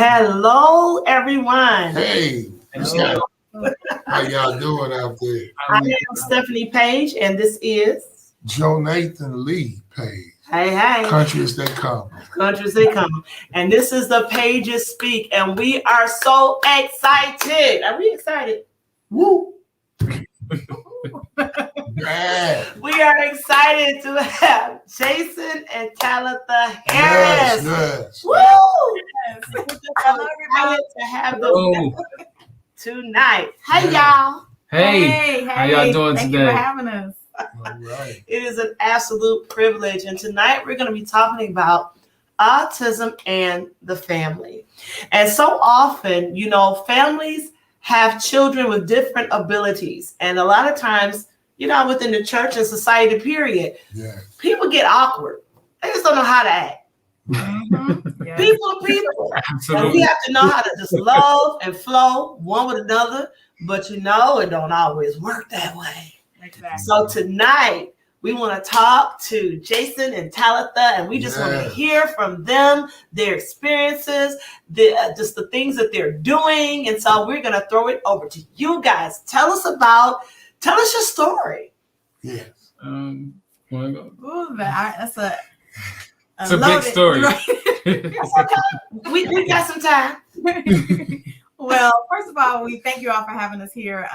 Hello, everyone. Hey, how y'all doing out there? I am Stephanie Page, and this is Joe Nathan Lee Page. Hey, hey. Countries They Come. Countries They Come. And this is the Pages Speak, and we are so excited. Are we excited? Woo! We are excited to have Jason and Talitha Harris. Yes. Woo! Yes. We're just so excited to have them tonight. Hey, y'all. Hey. How y'all doing today? Thank you for having us. All right. It is an absolute privilege. And tonight we're going to be talking about autism and the family. And so often, families have children with different abilities. And a lot of times, within the church and society period, people get awkward. They just don't know how to act. Mm-hmm. Yeah. People are people. Absolutely. And we have to know how to just love and flow one with another. But it don't always work that way. Exactly. So tonight, we want to talk to Jason and Talitha, and we just want to hear from them, their experiences, just the things that they're doing. And so we're going to throw it over to you guys. Tell us your story. Yes. Want to go? Ooh, that's It's a big story. That's okay. We got some time. Well, first of all, we thank you all for having us here.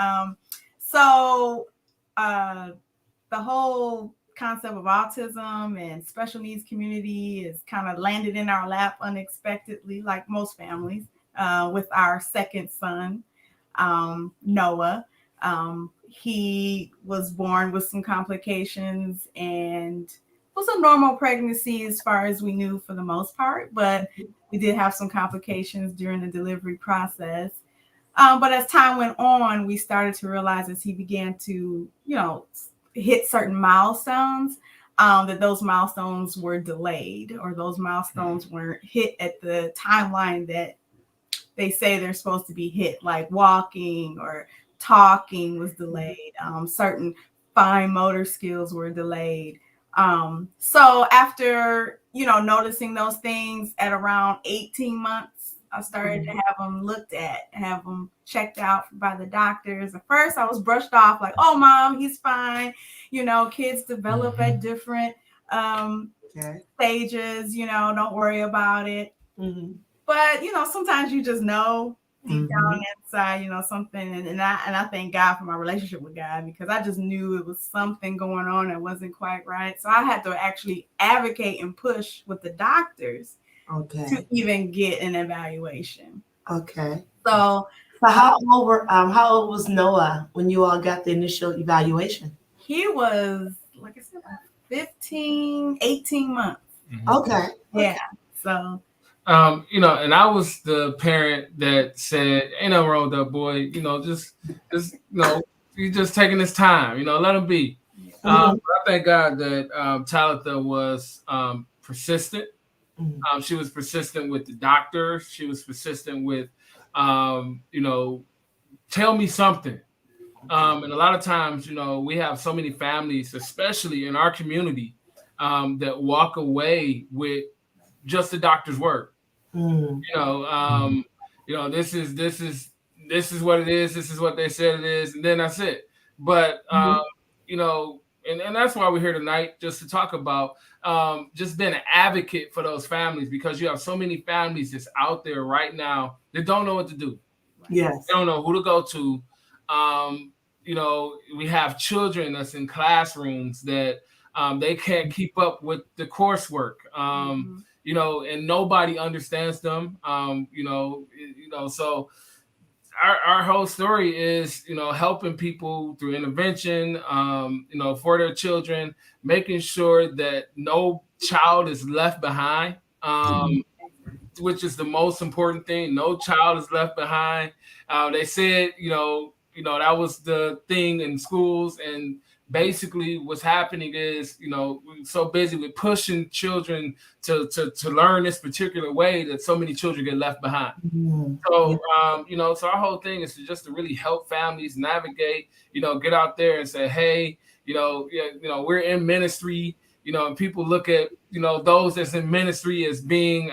The whole concept of autism and special needs community is kind of landed in our lap unexpectedly, like most families, with our second son, Noah. He was born with some complications and was a normal pregnancy as far as we knew for the most part, but we did have some complications during the delivery process. But as time went on, we started to realize as he began to, hit certain milestones, that those milestones were delayed or those milestones weren't hit at the timeline that they say they're supposed to be hit, like walking or talking was delayed. Certain fine motor skills were delayed. So after, noticing those things at around 18 months, I started to have them looked at, have them checked out by the doctors. At first, I was brushed off like, oh, Mom, he's fine. Kids develop at different stages, don't worry about it. Mm-hmm. But, sometimes you just know deep down inside, something. And I thank God for my relationship with God, because I just knew it was something going on that wasn't quite right. So I had to actually advocate and push with the doctors to even get an evaluation. Okay. So how old was Noah when you all got the initial evaluation? He was, like I said, 18 months. Mm-hmm. Okay. Yeah. So and I was the parent that said, ain't nothing wrong with that boy, just he's just taking his time, let him be. I thank God that Talitha was persistent. She was persistent with the doctor. She was persistent with, tell me something. And a lot of times, we have so many families, especially in our community, that walk away with just the doctor's word. This is what it is. This is what they said it is, and then that's it. But and that's why we're here tonight, just to talk about just being an advocate for those families, because you have so many families that's out there right now that don't know what to do. Yes. They don't know who to go to. We have children that's in classrooms that they can't keep up with the coursework. And nobody understands them. So our whole story is, helping people through intervention, for their children, making sure that no child is left behind, which is the most important thing. No child is left behind. They said, that was the thing in schools, and basically what's happening is, we're so busy with pushing children to learn this particular way that so many children get left behind. So, so our whole thing is to really help families navigate, get out there and say, hey, we're in ministry, and people look at, those that's in ministry as being,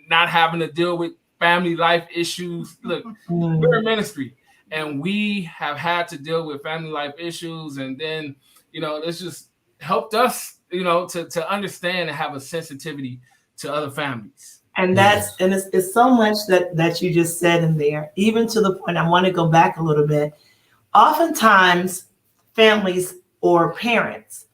not having to deal with family life issues. Look, we're a ministry, and we have had to deal with family life issues, and then this just helped us, to understand and have a sensitivity to other families. And it's so much that you just said in there, even to the point I want to go back a little bit. Oftentimes, families or parents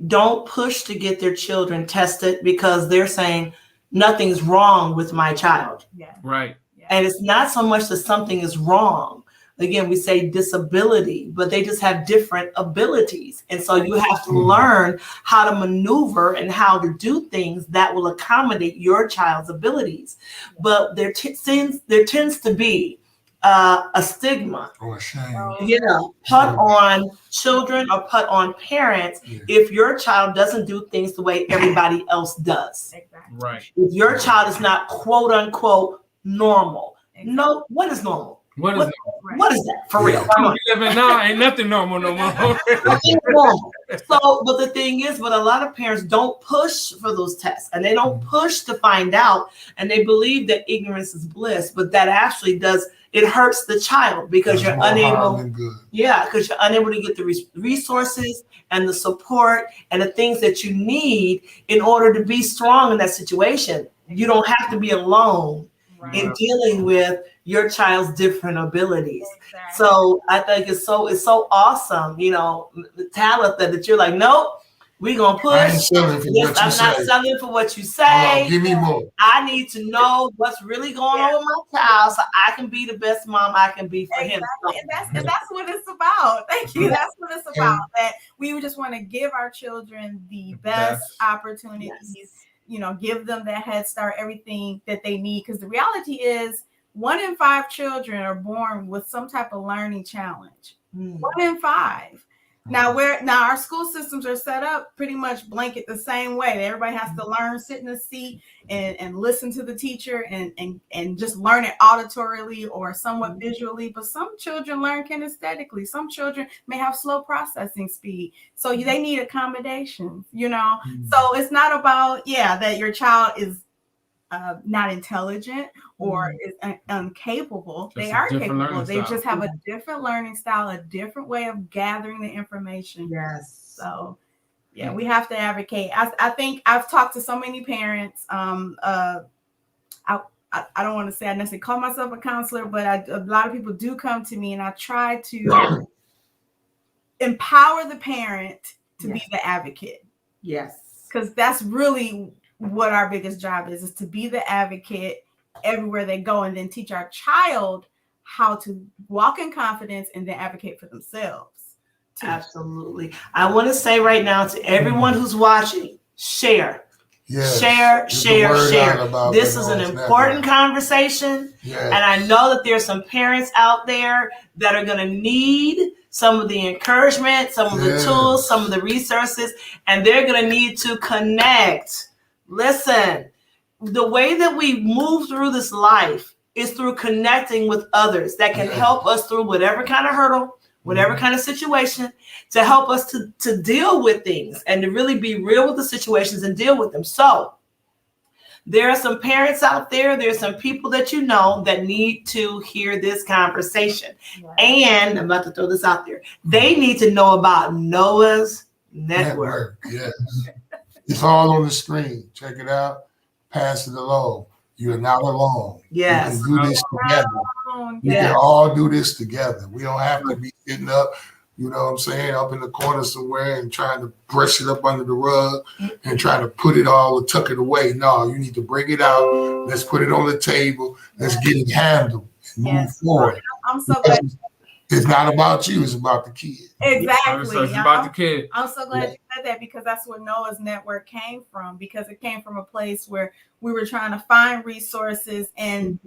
don't push to get their children tested because they're saying nothing's wrong with my child. Yeah. Right. And it's not so much that something is wrong. Again, we say disability, but they just have different abilities. And so you have to learn how to maneuver and how to do things that will accommodate your child's abilities. But there tends to be a stigma, or a shame, put on children or put on parents if your child doesn't do things the way everybody else does. Exactly. Right. If your child is not quote unquote normal. Exactly. No, what is normal? What is What is that for real? Come on. living now? Ain't nothing normal no more. Nothing normal. So, but the thing is, but a lot of parents don't push for those tests, and they don't push to find out, and they believe that ignorance is bliss, but that actually it hurts the child because you're unable. Because you're unable to get the resources and the support and the things that you need in order to be strong in that situation. You don't have to be alone in dealing with your child's different abilities. Exactly. So I think it's so awesome, Talitha, that you're like, nope, we're gonna push. I ain't selling for what you I'm say. not selling for what you say. Give me more. I need to know what's really going on with my child so I can be the best mom I can be for him. And that's what it's about. Thank you. That's what it's about. That we just want to give our children the best opportunities. Give them that head start, everything that they need. Because the reality is 1 in 5 children are born with some type of learning challenge. 1 in 5. Now our school systems are set up pretty much blanket the same way. Everybody has to learn, sit in a seat and listen to the teacher and just learn it auditorily or somewhat visually. But some children learn kinesthetically. Some children may have slow processing speed. So they need accommodations, So it's not about, that your child is not intelligent or is incapable. They are capable. They just have a different learning style, a different way of gathering the information. Yes. So we have to advocate. I think I've talked to so many parents. I don't want to say I necessarily call myself a counselor, but a lot of people do come to me, and I try to empower the parent to be the advocate. Yes. Because that's really what our biggest job is to be the advocate everywhere they go, and then teach our child how to walk in confidence and then advocate for themselves too. Absolutely. I want to say right now to everyone who's watching, share. Yes. Share. This is an important conversation. Yes. And I know that there's some parents out there that are going to need some of the encouragement, some of the tools, some of the resources, and they're going to need to connect. Listen, the way that we move through this life is through connecting with others that can help us through whatever kind of hurdle, whatever kind of situation, to help us to deal with things and to really be real with the situations and deal with them. So there are some parents out there, there's some people that that need to hear this conversation. And I'm about to throw this out there. They need to know about Noah's Network. Yes. It's all on the screen. Check it out. Pass it along. You're not alone. Yes. We can do this together. We can all do this together. We don't have to be sitting up, up in the corner somewhere and trying to brush it up under the rug and trying to put it all or tuck it away. No, you need to bring it out. Let's put it on the table. Let's get it handled and move forward. I'm so glad. It's not about you. It's about the kid. Exactly. It's about the kid. I'm so glad you said that, because that's where Noah's Network came from, because it came from a place where we were trying to find resources and,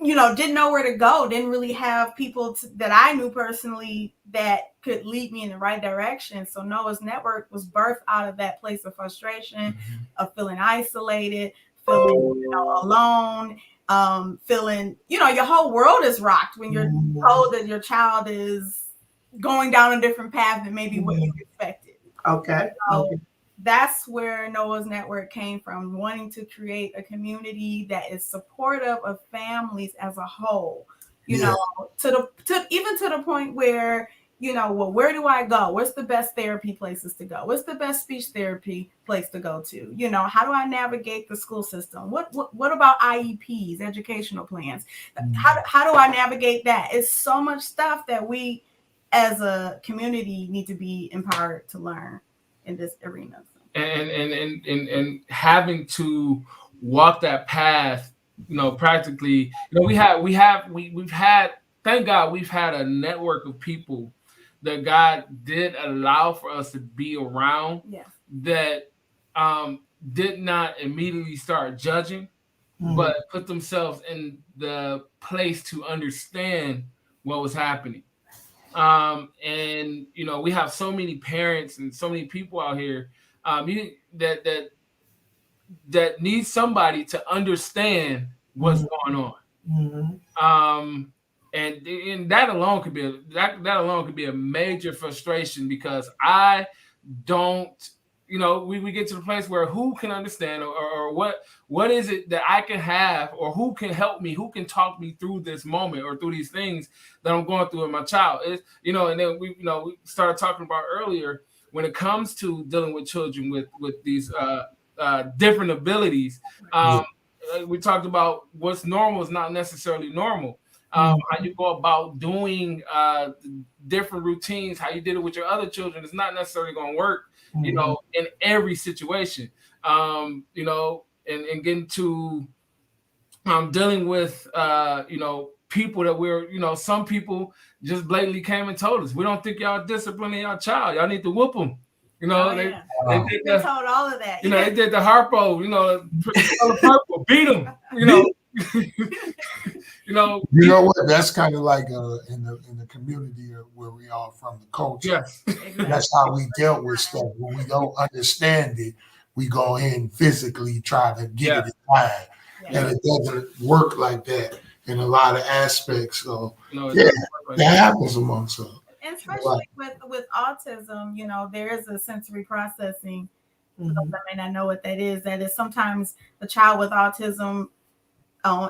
didn't know where to go. Didn't really have people that I knew personally that could lead me in the right direction. So Noah's Network was birthed out of that place of frustration, of feeling isolated, feeling alone. Feeling, your whole world is rocked when you're told that your child is going down a different path than maybe what you expected. Okay. So that's where Noah's Network came from, wanting to create a community that is supportive of families as a whole. You know, to the point where, you know, well, where do I go? What's the best therapy places to go? What's the best speech therapy place to go to? You know, how do I navigate the school system? What about IEPs, educational plans? How do I navigate that? It's so much stuff that we as a community need to be empowered to learn in this arena. And having to walk that path, you know, practically, you know, we've had, thank God, we've had a network of people that God did allow for us to be around, that did not immediately start judging, but put themselves in the place to understand what was happening. And you know, we have so many parents and so many people out here that need somebody to understand what's going on. And that alone could be a major frustration, because I don't, you know, we get to the place where who can understand, or what is it that I can have, or who can help me, who can talk me through this moment or through these things that I'm going through with my child. It's, you know, and then we started talking about earlier, when it comes to dealing with children with these different abilities, we talked about what's normal is not necessarily normal. How you go about doing different routines, how you did it with your other children is not necessarily going to work, you know, in every situation. You know, and getting to dealing with, you know, people that we're, you know, some people just blatantly came and told us, we don't think y'all disciplining your child. Y'all need to whoop them. You know, they did told all of that. You know, they did the Harpo, you know, purple, beat them, you know. You know what? That's kind of like in the community where we are from, the culture. Yes. That's how we dealt with stuff. When we don't understand it, we go ahead and physically try to get it in mind. And it doesn't work like that in a lot of aspects. So that happens amongst us. And especially with autism, you know, there is a sensory processing. I may not know what that is. That is sometimes a child with autism,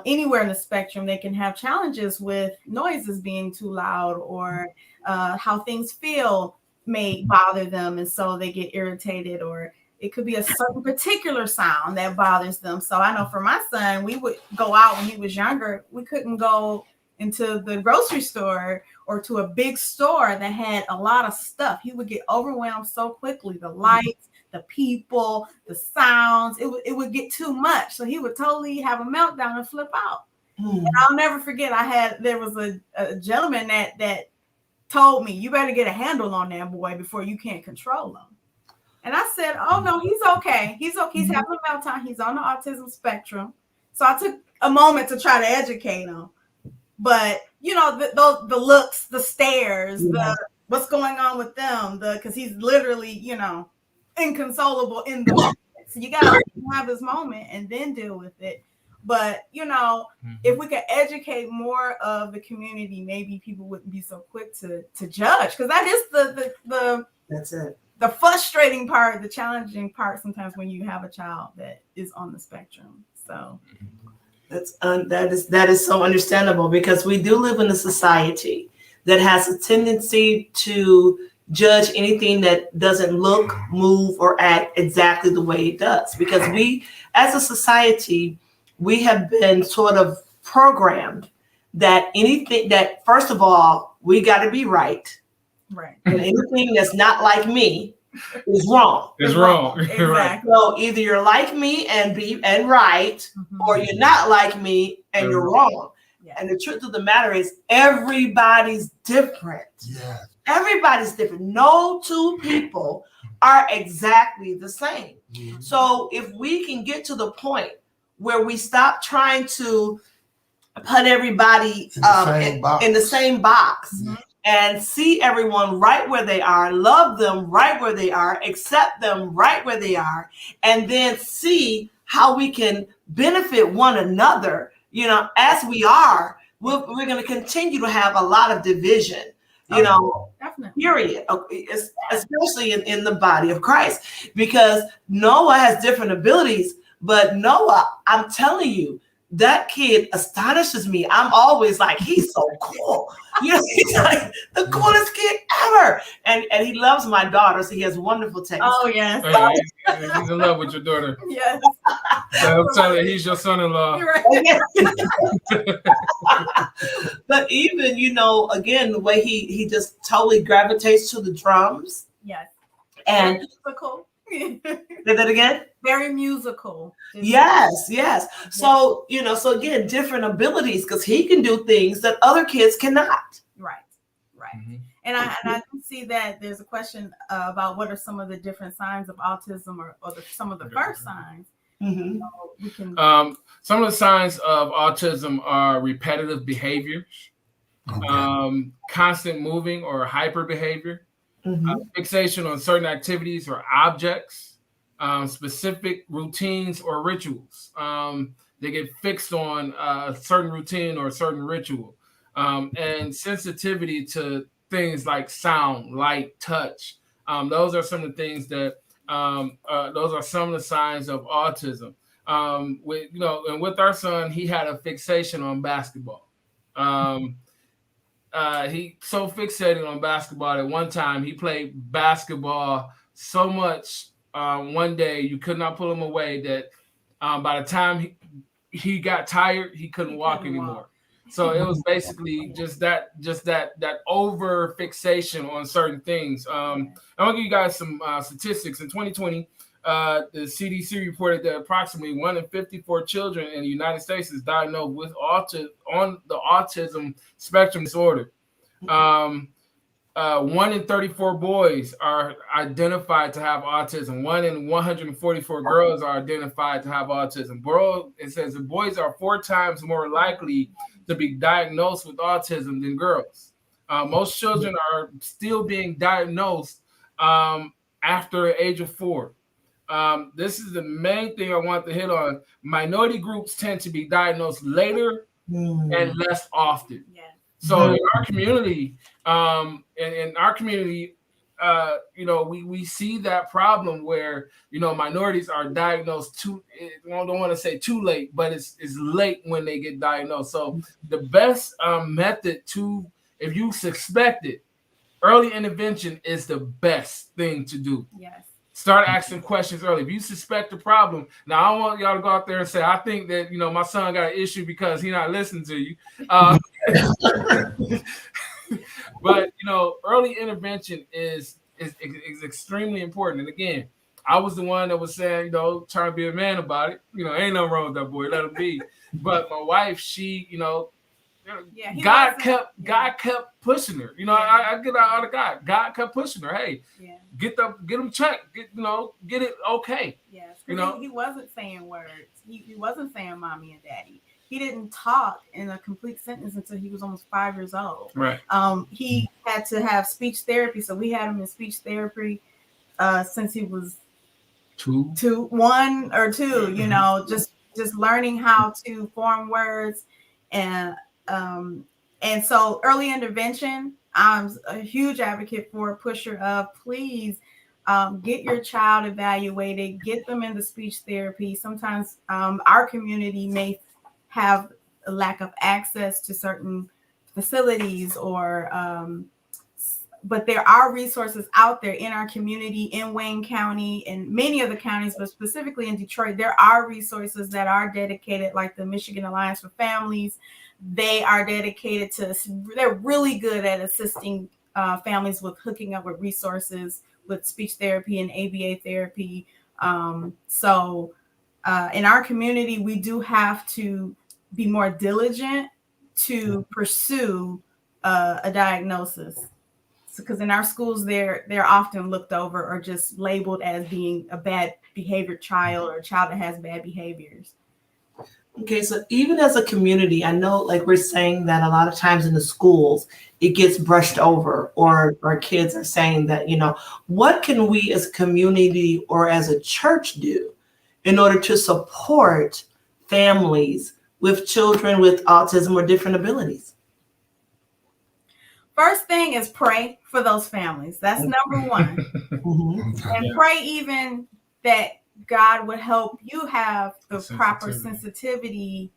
anywhere in the spectrum, they can have challenges with noises being too loud, or how things feel may bother them, and so they get irritated, or it could be a certain particular sound that bothers them. So I know for my son, we would go out when he was younger. We couldn't go into the grocery store or to a big store that had a lot of stuff. He would get overwhelmed so quickly. The lights, the people, the sounds, it would get too much. So he would totally have a meltdown and flip out. And I'll never forget, there was a gentleman that told me, you better get a handle on that boy before you can't control him. And I said, oh no, he's okay. He's okay. He's having a meltdown. He's on the autism spectrum. So I took a moment to try to educate him. But you know, the looks, the stares, the what's going on with them, because he's literally, you know, inconsolable in the moment. So you gotta have his moment and then deal with it. But you know, if we could educate more of the community, maybe people wouldn't be so quick to judge, because that is that's it. The frustrating part, the challenging part sometimes when you have a child that is on the spectrum. So that is so understandable, because we do live in a society that has a tendency to judge anything that doesn't look, move, or act exactly the way it does. Because we, as a society, we have been sort of programmed that anything that, first of all, we got to be right. Right. And anything that's not like me is wrong. It's wrong. Exactly. So either you're like me and right, or you're not like me and you're wrong. Yeah. And the truth of the matter is, everybody's different. Yeah. Everybody's different. No two people are exactly the same. So if we can get to the point where we stop trying to put everybody in the same box, and see everyone right where they are, love them right where they are, accept them right where they are, and then see how we can benefit one another, you know, as we are, we're going to continue to have a lot of division, you know, definitely. period. Okay, especially in the body of Christ, because Noah has different abilities, but Noah, I'm telling you, that kid astonishes me. I'm always like, he's so cool. You know, he's like the coolest kid ever. And he loves my daughters. He has wonderful taste. Oh, yes. He's in love with your daughter. Yes. So I'm telling you, he's your son-in-law. Right. But even, you know, again, the way he just totally gravitates to the drums. Yes. And musical. Say that again? Very musical. Yes. So, you know, so again, different abilities, because he can do things that other kids cannot. Right. Mm-hmm. And I do see that there's a question about what are some of the different signs of autism or some of the first signs. Mm-hmm. Some of the signs of autism are repetitive behaviors, constant moving or hyper behavior, fixation on certain activities or objects, specific routines or rituals. They get fixed on a certain routine or a certain ritual, and sensitivity to things like sound, light, touch. Those are some of the things that those are some of the signs of autism. With, you know, and with our son, he had a fixation on basketball. He so fixated on basketball that one time he played basketball so much one day you could not pull him away that by the time he got tired, he couldn't walk anymore. So it was basically just that over fixation on certain things. I'm gonna give you guys some statistics. In 2020, the CDC reported that approximately 1 in 54 children in the United States is diagnosed with on the autism spectrum disorder. 1 in 34 boys are identified to have autism. 1 in 144 girls are identified to have autism. It says the boys are 4 times more likely to be diagnosed with autism than girls. Most children are still being diagnosed after the age of 4. This is the main thing I want to hit on. Minority groups tend to be diagnosed later and less often. Yeah. So in our community, you know, we see that problem where, you know, minorities are diagnosed I don't want to say too late, but it's late when they get diagnosed. So the best method if you suspect it, early intervention is the best thing to do. Yes. Start asking questions early. If you suspect a problem, now I don't want y'all to go out there and say, I think that, you know, my son got an issue because he's not listening to you. But, you know, early intervention is extremely important. And again, I was the one that was saying, you know, trying to be a man about it. You know, ain't nothing wrong with that boy. Let him be. But my wife, she, you know, God kept pushing her. You know, I get out of God. God kept pushing her. Hey, get them checked. Get it okay. Yes, you know, he wasn't saying words. He wasn't saying mommy and daddy. He didn't talk in a complete sentence until he was almost 5 years old. Right. He had to have speech therapy, so we had him in speech therapy since he was 1 or 2. You know, just learning how to form words and so early intervention, I'm a huge advocate for a pusher of please get your child evaluated, get them into speech therapy. Sometimes our community may have a lack of access to certain facilities but there are resources out there in our community, in Wayne County, and many of the counties, but specifically in Detroit, there are resources that are dedicated, like the Michigan Alliance for Families. They are dedicated they're really good at assisting families with hooking up with resources with speech therapy and ABA therapy. So in our community, we do have to be more diligent to pursue a diagnosis. Because in our schools, they're often looked over or just labeled as being a bad behavior child or a child that has bad behaviors. Okay, so even as a community, I know, like we're saying that a lot of times in the schools, it gets brushed over, or kids are saying that, you know, what can we as a community or as a church do in order to support families with children with autism or different abilities? First thing is pray for those families. That's number one. And pray even that God would help you have the proper sensitivity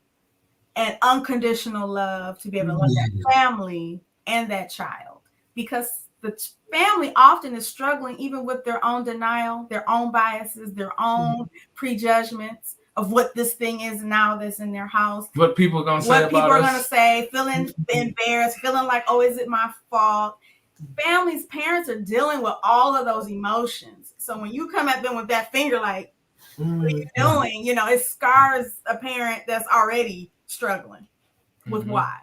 and unconditional love to be able to love that family and that child. Because the family often is struggling even with their own denial, their own biases, their own prejudgments of what this thing is now that's in their house. What people are going to say what about people are us. going to say, feeling embarrassed, feeling like, oh, is it my fault? Parents are dealing with all of those emotions. So when you come at them with that finger, like, what are you doing? You know, it scars a parent that's already struggling with why.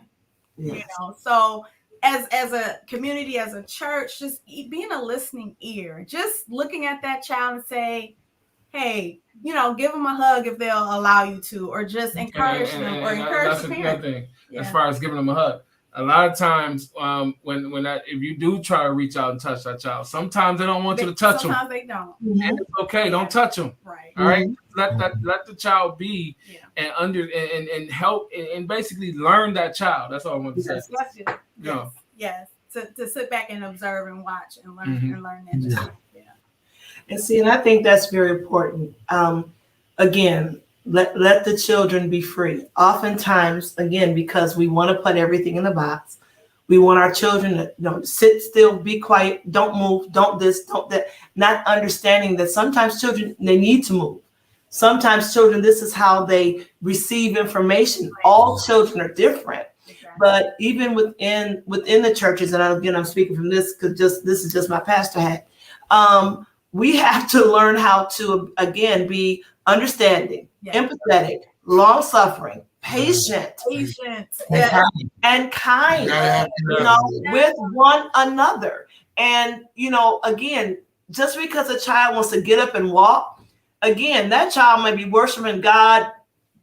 Yes. You know, so as a community, as a church, just being a listening ear, just looking at that child and say, hey, you know, give them a hug if they'll allow you to, or just encourage them, or encourage the parent. That's another thing. As far as giving them a hug, a lot of times, if you do try to reach out and touch that child, sometimes they don't want you to touch them. Sometimes they don't. And it's okay. Don't touch them. Right. All right. Let the child be and help and basically learn that child. That's all I want to say. Yes. To sit back and observe and watch and learn and learn that child. And see, and I think that's very important. Again, let the children be free. Oftentimes, again, because we want to put everything in the box, we want our children to sit still, be quiet, don't move, don't this, don't that, not understanding that sometimes children, they need to move. Sometimes children, this is how they receive information. All children are different. But even within the churches, and again, I'm speaking from this because this is just my pastor hat. We have to learn how to, again, be understanding, empathetic, long-suffering, patient, and kind, with one another. And, again, just because a child wants to get up and walk, again, that child may be worshiping God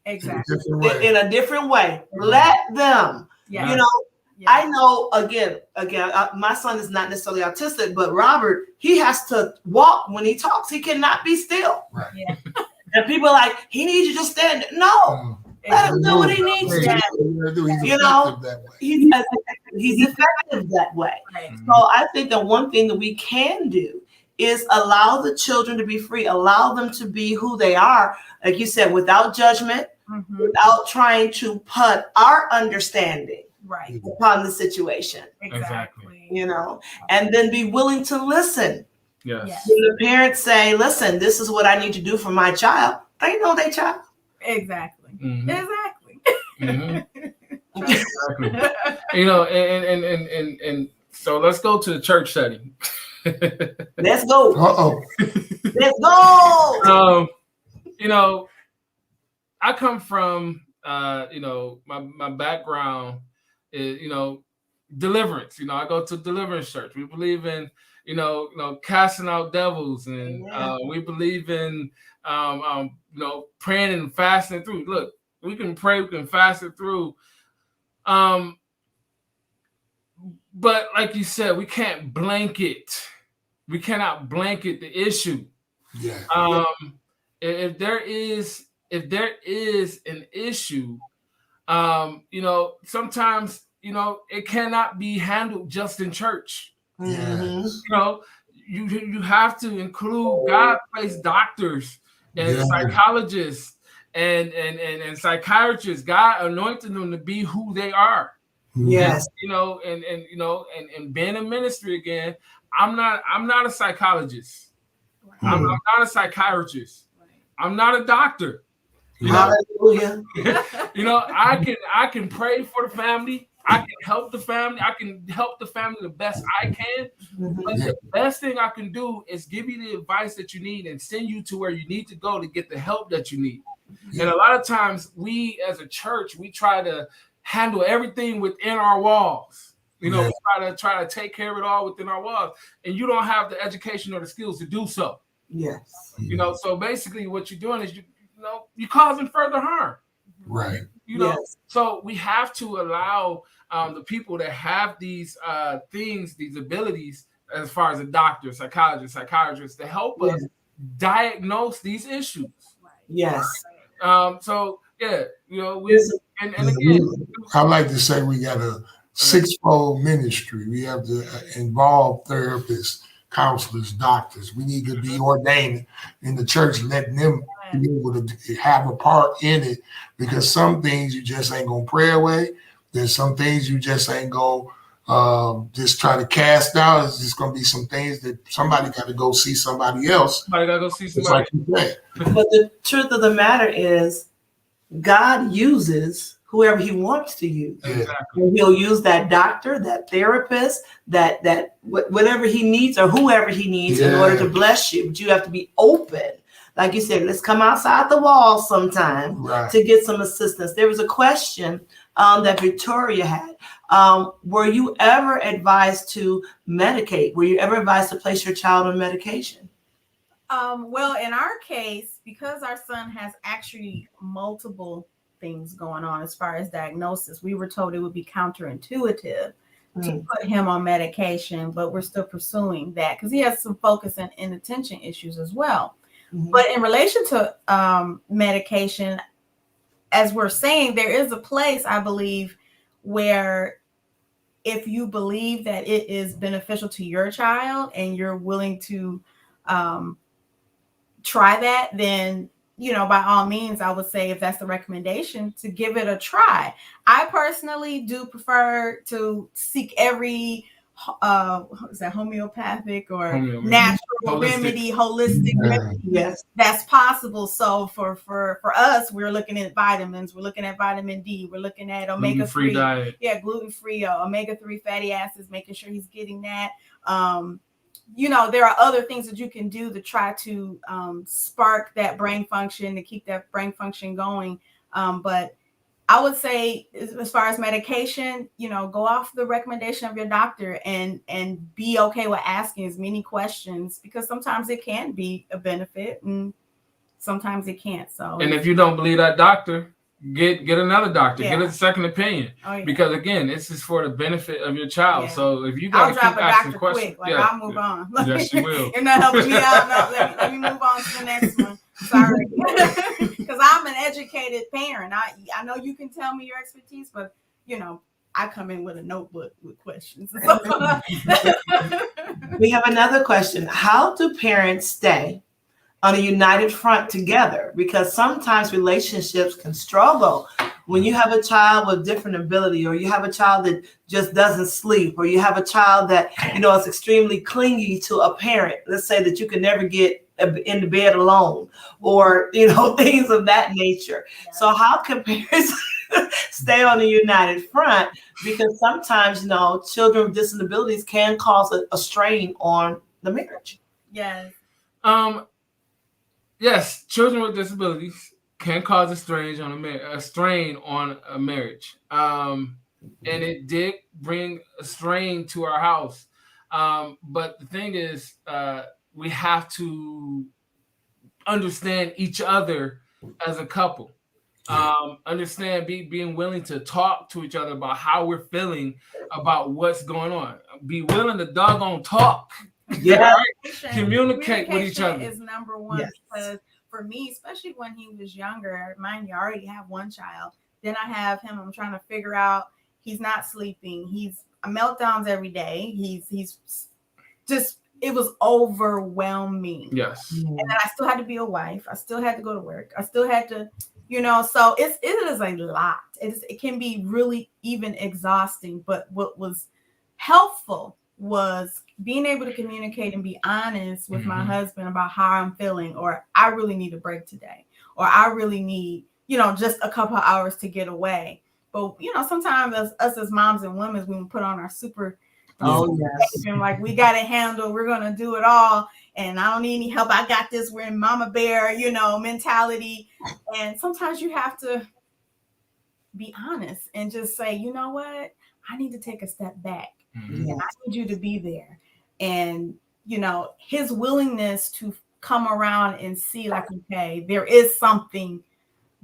in a different way. Let them, I know, again, my son is not necessarily autistic, but Robert, he has to walk when he talks. He cannot be still. Right. Yeah. And people are like, he needs you to stand. No, let him do what he needs to do. He's effective that way. Right. So I think that one thing that we can do is allow the children to be free, allow them to be who they are, like you said, without judgment, without trying to put our understanding upon the situation. Exactly. And then be willing to listen. Yes. When the parents say, listen, this is what I need to do for my child, they know their child. Exactly. Exactly. Exactly. And so let's go to the church setting. Let's go. Let's go. I come from my background is deliverance. I go to deliverance church. We believe in casting out devils, and we believe in praying and fasting through. Look, we can pray, we can fast it through. But like you said, we can't blanket. We cannot blanket the issue. Yeah. If there is an issue, sometimes it cannot be handled just in church. Yes. You have to include God placed doctors and psychologists and psychiatrists. God anointed them to be who they are. Yes. And being in ministry again, I'm not a psychologist. I'm not a psychiatrist. I'm not a doctor. Hallelujah. I can pray for the family. I can help the family. I can help the family the best I can. But the best thing I can do is give you the advice that you need and send you to where you need to go to get the help that you need. And a lot of times we as a church, we try to handle everything within our walls. We try to take care of it all within our walls. And you don't have the education or the skills to do so. Yes. So basically what you're doing is you're causing further harm. Right. So we have to allow the people that have these things, these abilities, as far as a doctor, psychologist, psychiatrist, to help us diagnose these issues. Yes. And again, I like to say we got to SixFold Ministry. We have to involve therapists, counselors, doctors. We need to be ordained in the church, letting them be able to have a part in it, because some things you just ain't gonna pray away. There's some things you just ain't gonna just try to cast out. It's just gonna be some things that somebody got to go see somebody else. Somebody gotta go see It's somebody. like you said. But the truth of the matter is, God uses whoever He wants to use. Exactly. And He'll use that doctor, that therapist, that whatever He needs or whoever He needs in order to bless you. But you have to be open. Like you said, let's come outside the wall sometime to get some assistance. There was a question that Victoria had. Were you ever advised to medicate? Were you ever advised to place your child on medication? Well, in our case, because our son has actually multiple things going on as far as diagnosis, we were told it would be counterintuitive to put him on medication, but we're still pursuing that because he has some focus and inattention issues as well. But in relation to medication, as we're saying, there is a place, I believe, where if you believe that it is beneficial to your child and you're willing to try that, then, you know, by all means, I would say if that's the recommendation, to give it a try. I personally do prefer to seek every is that homeopathic or natural remedy, holistic remedy that's possible. So for us, we're looking at vitamins, we're looking at vitamin D, we're looking at omega-3 diet. Gluten-free, omega-3 fatty acids, making sure he's getting that. You know, there are other things that you can do to try to spark that brain function, to keep that brain function going. But I would say, as far as medication, you know, go off the recommendation of your doctor and be okay with asking as many questions, because sometimes it can be a benefit and sometimes it can't. So, and if you don't believe that doctor, get another doctor, get a second opinion, because again, this is for the benefit of your child. So if you got to keep asking questions, I'll move on. Yes, you will. You're not helping me out. No, let me move on to the next one. Sorry, because I'm an educated parent. I know you can tell me your expertise, but you know, I come in with a notebook with questions. We have another question. How do parents stay on a united front together? Because sometimes relationships can struggle when you have a child with different ability, or you have a child that just doesn't sleep, or you have a child that, you know, is extremely clingy to a parent. Let's say that you can never get in the bed alone, or, you know, things of that nature. So how can parents stay on a united front? Because sometimes, you know, children with disabilities can cause a strain on the marriage. Yes. Yes, children with disabilities can cause a strain on a marriage. And it did bring a strain to our house. But the thing is, we have to understand each other as a couple. Understand, being willing to talk to each other about how we're feeling about what's going on. Be willing to doggone talk. Yeah. Communicate with each other is number one. Because for me, especially when he was younger, mind you, I already have one child. Then I have him. I'm trying to figure out. He's not sleeping. He's meltdowns every day. He's just. It was overwhelming. Yes. And then I still had to be a wife. I still had to go to work. I still had to, you know, so it is a lot. It can be really even exhausting. But what was helpful was being able to communicate and be honest with my husband about how I'm feeling, or I really need a break today, or I really need, you know, just a couple of hours to get away. But, you know, sometimes us as moms and women, we put on our super like we got it handled, we're gonna do it all, and I don't need any help, I got this, we're in mama bear, you know, mentality. And sometimes you have to be honest and just say, you know what, I need to take a step back, and I need you to be there. And, you know, his willingness to come around and see, like, okay, there is something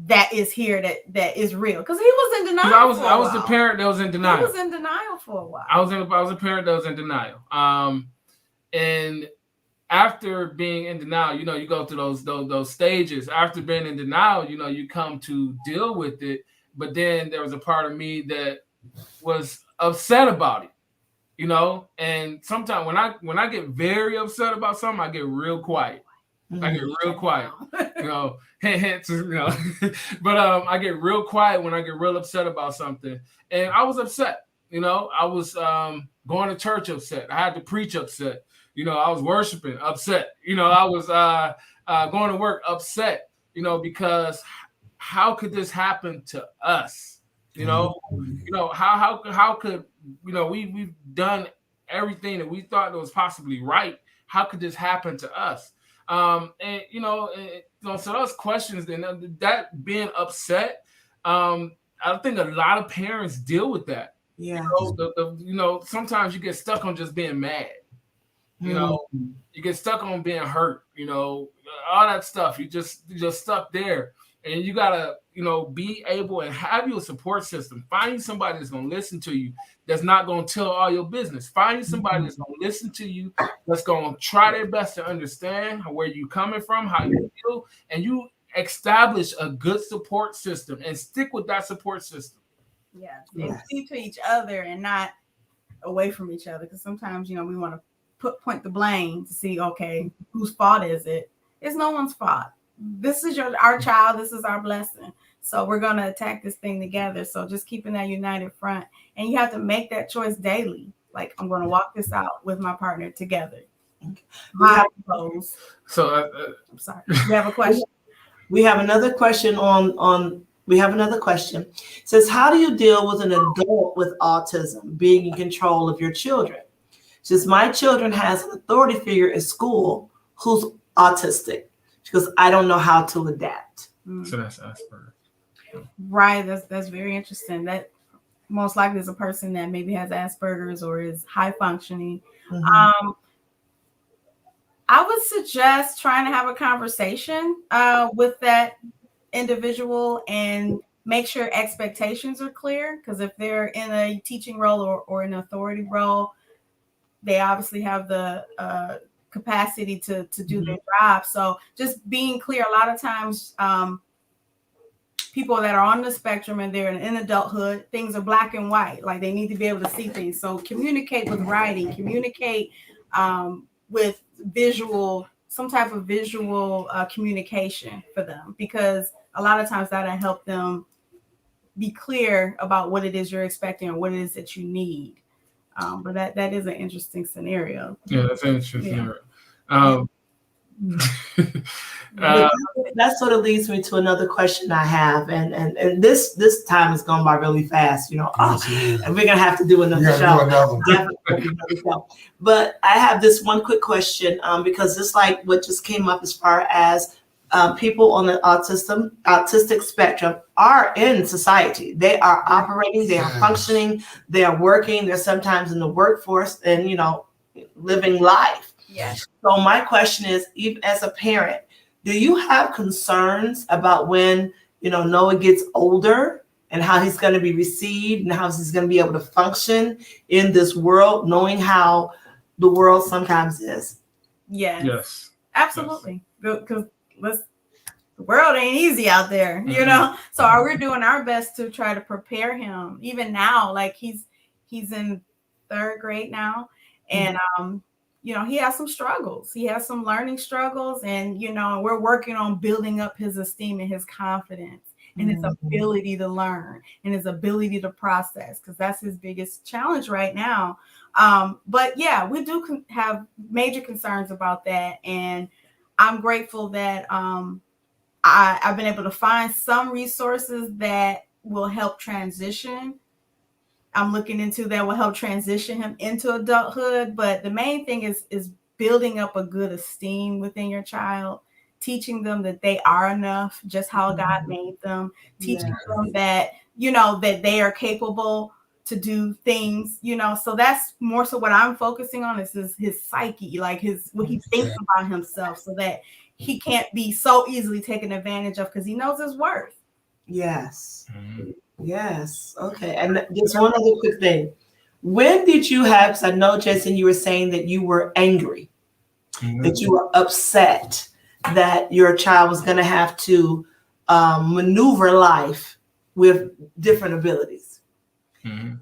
that is here that is real, because he was in denial. I was the parent that was in denial. He was in denial for a while. I was a parent that was in denial. And after being in denial, you know, you go through those stages. After being in denial, you know, you come to deal with it. But then there was a part of me that was upset about it, you know. And sometimes when I get very upset about something, I get real quiet. I get real quiet, you know. Hence, you know. But I get real quiet when I get real upset about something. And I was upset, you know. I was going to church upset. I had to preach upset. You know, I was worshiping upset. You know, I was going to work upset. You know, because how could this happen to us? You know, how could, you know, we've done everything that we thought that was possibly right. How could this happen to us? And you know, so those questions, and that being upset, I think a lot of parents deal with that. Yeah. You know, sometimes you get stuck on just being mad. You know, you get stuck on being hurt. You know, all that stuff. You're just stuck there, and you gotta, you know, be able and have your support system. Finding somebody that's gonna listen to you, that's not gonna tell all your business. Finding somebody that's gonna listen to you, that's gonna try their best to understand where you're coming from, how you feel, and you establish a good support system and stick with that support system. Yes. And keep to each other and not away from each other, because sometimes, you know, we want to point the blame to see, okay, whose fault is it? It's no one's fault. This is our child. This is our blessing. So we're going to attack this thing together. So just keeping that united front. And you have to make that choice daily. Like, I'm going to walk this out with my partner together. So I'm sorry. You have a question? We have another question we have another question. It says, how do you deal with an adult with autism being in control of your children? It says, my children has an authority figure at school who's autistic. She goes, I don't know how to adapt. So that's Aspergers. Right. That's very interesting. That most likely is a person that maybe has Aspergers or is high functioning. I would suggest trying to have a conversation with that individual and make sure expectations are clear. Because if they're in a teaching role or an authority role, they obviously have the capacity to do their job. So just being clear. A lot of times, people that are on the spectrum and they're in adulthood, things are black and white. Like, they need to be able to see things. So communicate with writing, communicate with visual, some type of visual communication for them, because a lot of times that'll help them be clear about what it is you're expecting or what it is that you need. But that is an interesting scenario. Yeah, that's an interesting scenario. That sort of leads me to another question I have, and this time has gone by really fast, you know. And we're gonna have to do another show. Definitely another show. But I have this one quick question, because it's like what just came up as far as people on the autistic spectrum are in society. They are operating, they are functioning, they are working, they're sometimes in the workforce and, you know, living life. Yes. So my question is, even as a parent, do you have concerns about when, you know, Noah gets older and how he's going to be received and how he's going to be able to function in this world, knowing how the world sometimes is? Yes. Absolutely. Because the world ain't easy out there, you know? So we're doing our best to try to prepare him. Even now, like he's in 3rd grade now. And, you know, he has some struggles. He has some learning struggles. And, you know, we're working on building up his esteem and his confidence and his ability to learn and his ability to process, because that's his biggest challenge right now. But yeah, we do have major concerns about that. And I'm grateful that I've been able to find some resources that will help transition. I'm looking into that will help transition him into adulthood. But the main thing is building up a good esteem within your child, teaching them that they are enough, just how God made them, teaching them that, you know, that they are capable to do things, you know. So that's more so what I'm focusing on is his psyche, like what he thinks about himself, so that he can't be so easily taken advantage of, because he knows his worth. Yes. Yes. Okay. And just one other quick thing. When did you have, because I know, Jason, you were saying that you were angry, that you were upset that your child was going to have to maneuver life with different abilities.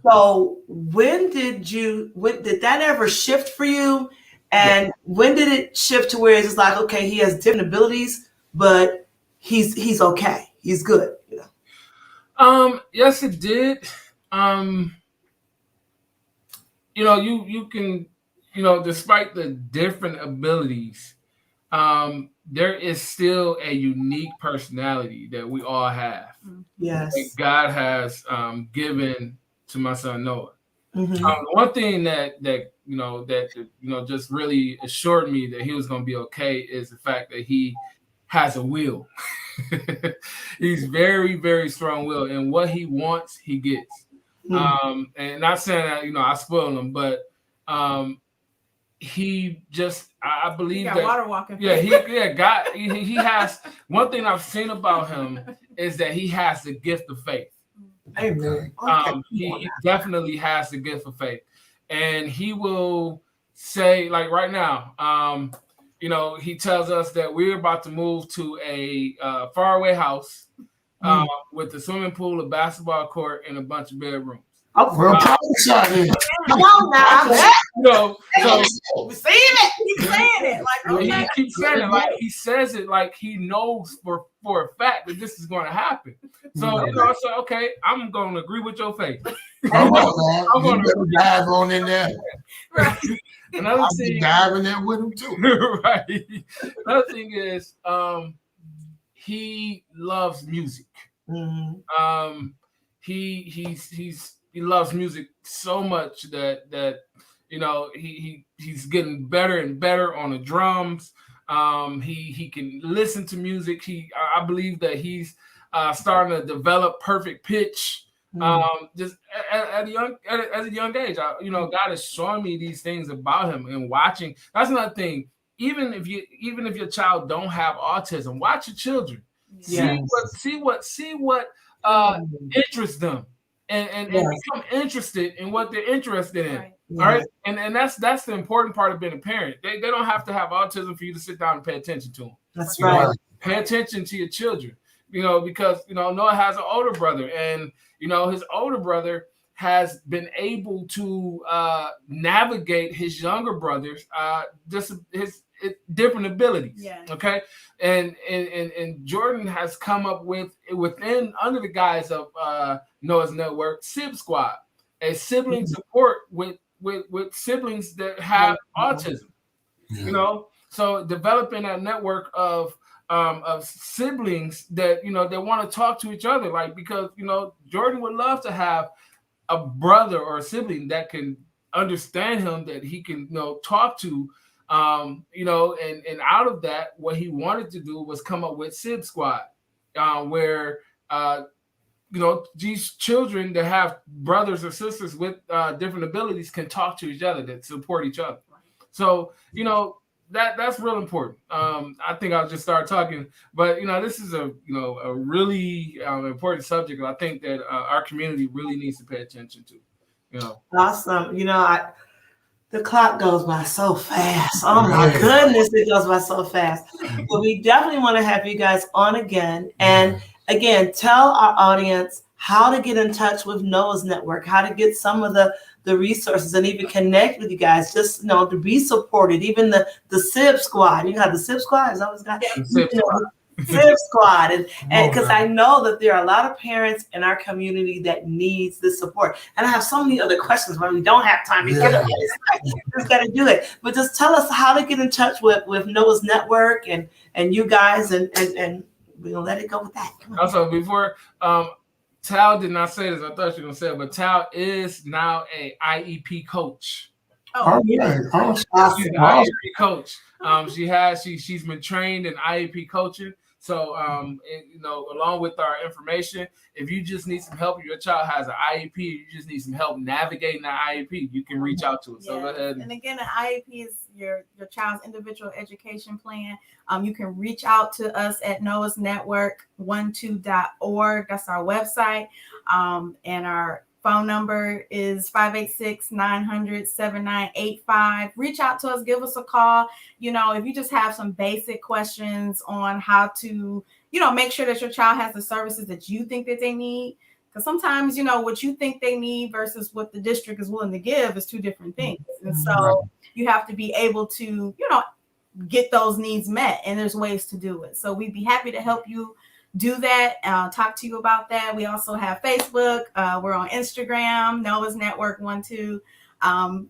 So when did that ever shift for you? And when did it shift to where it's just like, okay, he has different abilities, but he's okay. He's good. You know? Yes, it did. You can, despite the different abilities, there is still a unique personality that we all have. Yes. That God has given to my son Noah. Mm-hmm. One thing that just really assured me that he was going to be okay is the fact that he has a will. He's very, very strong will, and what he wants, he gets. And not saying that I spoil him, but he just I believe that water walking. God. He has one thing I've seen about him is that he has the gift of faith. Amen. He definitely has the gift of faith, and he will say, like right now, he tells us that we're about to move to a faraway house with a swimming pool, a basketball court, and a bunch of bedrooms. Oh, come on now. So we're saying it. He's saying it. Like, okay. He keeps saying it. Like he says it like he knows for a fact that this is going to happen. So I said, okay, I'm going to agree with your faith. I'm going to dive on in there. Right. Another thing, diving there with him too. Right. Another thing is, he loves music. Mm-hmm. He loves music so much that he's getting better and better on the drums. He can listen to music. I believe that he's starting to develop perfect pitch. Just at a young age. God is showing me these things about him and watching. That's another thing. Even if your child don't have autism, watch your children. Yes. See what interests them. And become interested in what they're interested in. Right. All right. And that's the important part of being a parent. They don't have to have autism for you to sit down and pay attention to them. That's right. Pay attention to your children. Because Noah has an older brother, and his older brother has been able to navigate his younger brothers his different abilities. Yeah. Okay. And Jordan has come up under the guise of Noah's Network Sib Squad, a sibling support with siblings that have autism. So developing a network of siblings that they want to talk to each other, because Jordan would love to have a brother or a sibling that can understand him, that he can talk to. And out of that, what he wanted to do was come up with Sib Squad, where these children that have brothers or sisters with different abilities can talk to each other, that support each other. So that's real important. I think I'll just start talking, but this is a really important subject. I think that our community really needs to pay attention to. Awesome. The clock goes by so fast. Oh my goodness, it goes by so fast. But we definitely want to have you guys on again. And again, tell our audience how to get in touch with Noah's Network, how to get some of the resources and even connect with you guys, just to be supported. Even the Sib Squad. You have the Sib Squad? Is that what it's got? Sib Squad. And because I know that there are a lot of parents in our community that needs this support. And I have so many other questions, but we don't have time to get them. Just got to do it. But just tell us how to get in touch with Noah's Network and you guys, and we're going to let it go with that. Also, before Tal did not say this, I thought you were going to say it, but Tal is now a IEP coach. Oh, yeah. She's an IEP coach. She's been trained in IEP coaching. So, along with our information, if you just need some help, your child has an IEP, you just need some help navigating that IEP, you can reach out to us. So go ahead. And again, an IEP is your child's individual education plan. You can reach out to us at Noah's Network 12.org. That's our website. And our phone number is 586-900-7985. Reach out to us, give us a call. If you just have some basic questions on how to, make sure that your child has the services that you think that they need, Because sometimes, what you think they need versus what the district is willing to give is two different things. And so you have to be able to, get those needs met. And there's ways to do it. So we'd be happy to help you do that. Talk to you about that. We also have Facebook. We're on Instagram, Noah's Network 12.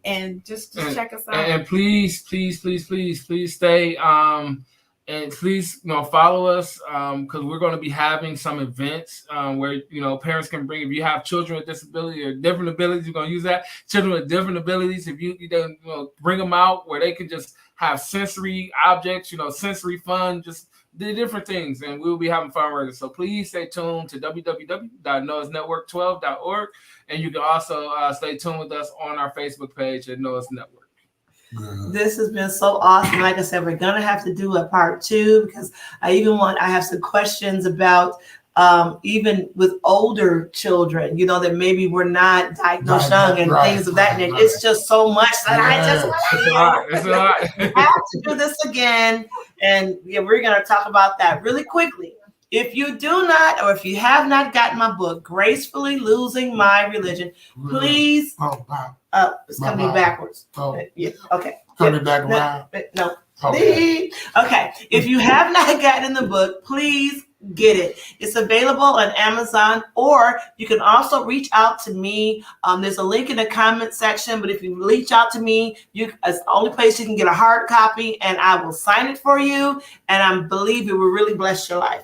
And just check us out. And please stay and please follow us because we're going to be having some events where parents can bring, if you have children with disability or different abilities, you're going to use that. Children with different abilities, if you bring them out where they can just have sensory objects, sensory fun, just the different things, and we'll be having fun with it. So please stay tuned to www.noahsnetwork12.org, and you can also stay tuned with us on our Facebook page at Noah's Network. This has been so awesome. Like I said, we're gonna have to do a part 2 because I have some questions about even with older children, that maybe we're not diagnosed young and things of that nature. It's just so much that It's a lot. I have to do this again. And we're going to talk about that really quickly. If you do not, or if you have not gotten my book, Gracefully Losing My Religion, please. It's coming backwards. Yeah. Okay. Coming back around. No. Okay. If you have not gotten the book, please get it. It's available on Amazon, or you can also reach out to me. There's a link in the comment section, but if you reach out to me, it's the only place you can get a hard copy, and I will sign it for you, and I believe it will really bless your life.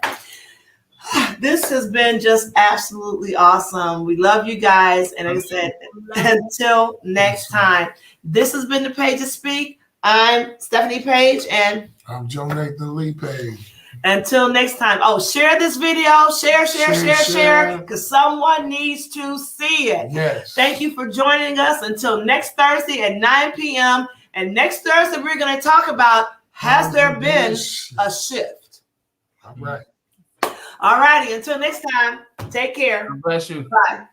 This has been just absolutely awesome. We love you guys, and like I said, until next time, this has been the Pages Speak. I'm Stephanie Page, and I'm Joe Nathan Lee Page. Until next time. Share this video. Share, because someone needs to see it. Yes. Thank you for joining us. Until next Thursday at 9 p.m. And next Thursday, we're going to talk about, has there been a shift? All right. All righty. Until next time, take care. God bless you. Bye.